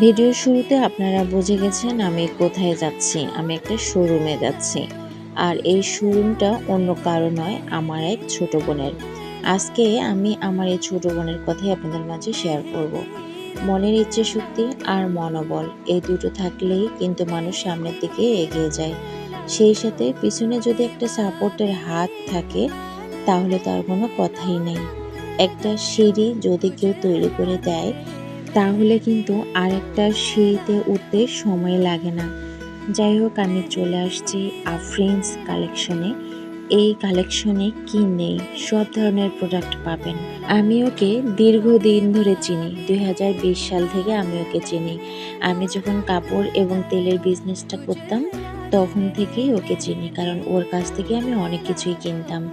ভিডিওর শুরুতে আপনারা বুঝে গেছেন আমি কোথায় যাচ্ছি। আমি একটা শোরুমে যাচ্ছি। আর এই শোরুমটা অন্য কারো নয়, আমার এক ছোট বোনের। আজকে আমি আমার এই ছোট বোনের কথাই আপনাদের মাঝে শেয়ার করব। মনের ইচ্ছে শক্তি আর মনোবল এই দুটো থাকলেই কিন্তু মানুষ সামনের দিকে এগিয়ে যায়। সেই সাথে পিছনে যদি একটা সাপোর্টের হাত থাকে তাহলে তার কোনো কথাই নেই। একটা সিঁড়ি যদি কেউ তৈরি করে দেয় তাহলে কিন্তু আরেকটা সিঁড়িতে উঠতে সময় লাগে না। যাই হোক, আমি চলে আসছি আফরিনস কালেকশনে। এই কালেকশনে কি নেই, সব ধরনের প্রোডাক্ট পাবেন। আমি ওকে দীর্ঘদিন ধরে চিনি, 2020 সাল থেকে আমি ওকে চিনি। আমি যখন কাপড় এবং তেলের বিজনেসটা করতাম তখন থেকেই ওকে চিনি, কারণ ওর কাছ থেকে আমি অনেক কিছুই কিনতাম।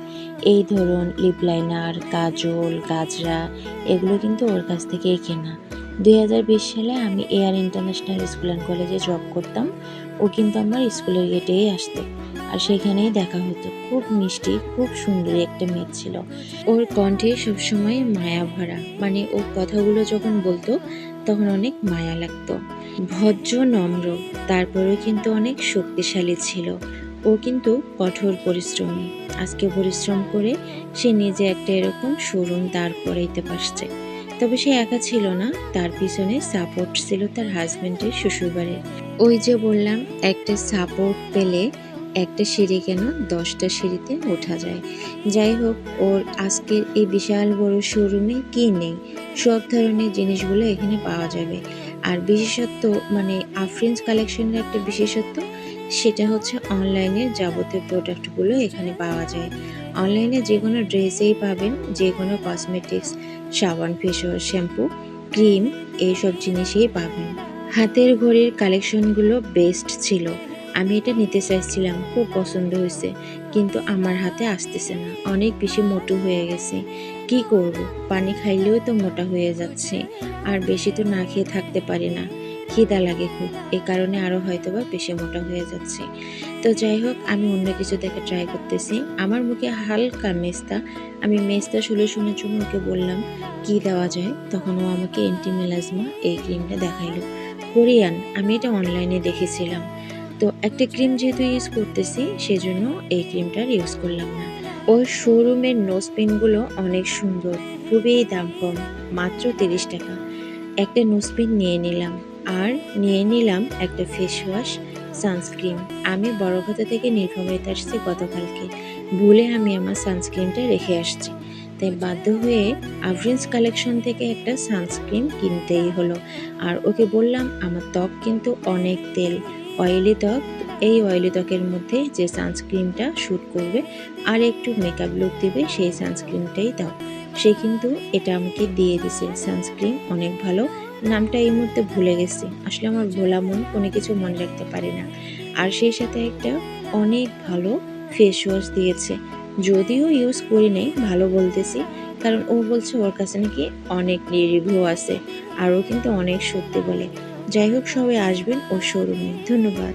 এই ধরুন লিপ লাইনার, কাজল, গাজরা, এগুলো কিন্তু ওর কাছ থেকেই কেনা। 2020 সালে আমি এয়ার ইন্টারন্যাশনাল স্কুল অ্যান্ড কলেজে জব করতাম। ও কিন্তু আমার স্কুলের গেটেই আসতো আর সেখানেই দেখা হতো। খুব মিষ্টি, খুব সুন্দরী একটা মেয়ে ছিল। ওর কণ্ঠে সবসময় মায়া ভরা, মানে ওর কথাগুলো যখন বলতো তখন অনেক মায়া লাগতো। ভদ্র, নম্র, তারপরেও কিন্তু অনেক শক্তিশালী ছিল। ও কিন্তু কঠোর পরিশ্রমী। আজকে পরিশ্রম করে সে নিজে একটা এরকম শোরুম দাঁড় করাইতে পারছে। তবে সে একা ছিল না, তার পিছনে সাপোর্ট ছিল তার হাজবেন্ডের শ্বশুরবাড়ির। ওই যে বললাম, একটা সাপোর্ট পেলে একটা সিঁড়ি কেন 10টা সিঁড়িতে ওঠা যায়। যাই হোক, ওর আজকের এই বিশাল বড় শোরুমে কি নেই, সব ধরনের জিনিসগুলো এখানে পাওয়া যাবে। আর বিশেষত্ব, মানে আফরিনস কালেকশনের একটা বিশেষত্ব, সেটা হচ্ছে অনলাইনের যাবতীয় প্রোডাক্টগুলো এখানে পাওয়া যায়। অনলাইনে যে কোনো ড্রেসেই পাবেন, যে কোনো কসমেটিক্স, সাবান, ফেস ওয়াশ, শ্যাম্পু, ক্রিম, এইসব জিনিসই পাবেন। হাতের ঘড়ির কালেকশনগুলো বেস্ট ছিল। আমি এটা নিতে চাইছিলাম, খুব পছন্দ হয়েছে, কিন্তু আমার হাতে আসতেছে না, অনেক বেশি মোটু হয়ে গেছে। কি করব, পানি খাইলেও তো মোটা হয়ে যাচ্ছে, আর বেশি তো না খেয়ে থাকতে পারি না। খিদা লাগে খুব, এই কারণে আরও হয়তোবা বেশি মোটা হয়ে যাচ্ছে। তো যাই হোক, আমি অন্য কিছু দেখে ট্রাই করতেছি। আমার মুখে হালকা মেস্তা, আমি মেস্তা সলিউশনের জন্য ওকে বললাম কি দেওয়া যায়, তখন ও আমাকে এন্টি মেলাজমা এই ক্রিমটা দেখাইলো। কোরিয়ান, আমি এটা অনলাইনে দেখেছিলাম। তো একটা ক্রিম যেহেতু ইউজ করতেছি সেজন্য এই ক্রিমটার ইউজ করলাম না। ওর শোরুমের নোজ পিনগুলো অনেক সুন্দর, খুবই দাম কম, মাত্র 30 টাকা। একটা নোজপিন নিয়ে নিলাম, আর নিয়ে নিলাম একটা ফেস ওয়াশ, সানস্ক্রিন। আমি বড়ঘাটা থেকে নীলফামারীতে আসছি গতকালকে, ভুলে আমি আমার সানস্ক্রিনটা রেখে আসছি। তাই বাধ্য হয়ে আফরিনস কালেকশন থেকে একটা সানস্ক্রিন কিনতেই হলো। আর ওকে বললাম আমার ত্বক কিন্তু অনেক তেল, অয়েলি ত্বক, এই অয়েলি ত্বকের মধ্যে যে সানস্ক্রিনটা শ্যুট করবে আর একটু মেকআপ লুক দিবে সেই সানস্ক্রিনটাই দাও। সে কিন্তু এটা আমাকে দিয়ে দিছে। সানস্ক্রিন অনেক ভালো, নামটা এই মুহূর্তে ভুলে গেছি, আসলে আমার ভোলা মন কোনো কিছু মনে রাখতে পারে না। আর সেই সাথে একটা অনেক ভালো ফেস ওয়াশ দিয়েছে, যদিও ইউজ করি নাই, ভালো বলতেছি, কারণ ও বলছে ওর কাছে নাকি অনেক রিভিউ আছে, আর ও কিন্তু অনেক সত্যি বলে। যাই হোক, সবাই আসবেন ওর শোরুমে। ধন্যবাদ।